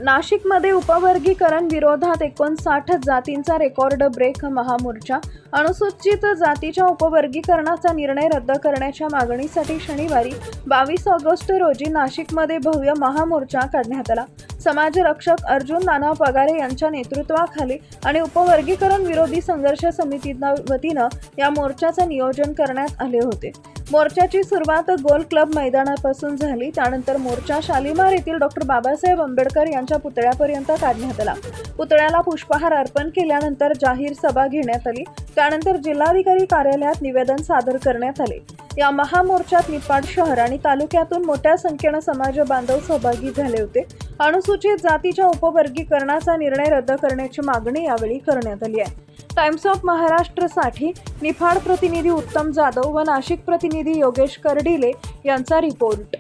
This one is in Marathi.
नाशिकमध्ये उपवर्गीकरण विरोधात 59 जातींचा रेकॉर्ड ब्रेक महामोर्चा. अनुसूचित जातीच्या उपवर्गीकरणाचा निर्णय रद्द करण्याच्या मागणीसाठी शनिवारी 22 ऑगस्ट रोजी नाशिकमध्ये भव्य महामोर्चा काढण्यात आला. समाजरक्षक अर्जुन नाना पगारे यांच्या नेतृत्वाखाली आणि उपवर्गीकरण विरोधी संघर्ष समितीच्या वतीनं या मोर्चाचं नियोजन करण्यात आले होते. मोर्चाची सुरुवात गोल क्लब मैदानापासून झाली. त्यानंतर मोर्चा शालिमार येथील डॉक्टर बाबासाहेब आंबेडकर यांच्या पुतळ्यापर्यंत काढण्यात आला. पुतळ्याला पुष्पहार अर्पण केल्यानंतर जाहीर सभा घेण्यात आली. त्यानंतर जिल्हाधिकारी कार्यालयात निवेदन सादर करण्यात आले. या महामोर्चात निफाड शहर आणि तालुक्यातून मोठ्या संख्येने समाज बांधव सहभागी झाले होते. अनुसूचित जातीच्या उपवर्गीकरणाचा निर्णय रद्द करण्याची मागणी यावेळी करण्यात आली आहे. टाइम्स ऑफ महाराष्ट्रसाठी निफाड प्रतिनिधी उत्तम जाधव व नाशिक प्रतिनिधी योगेश कर्डिले यांचा रिपोर्ट.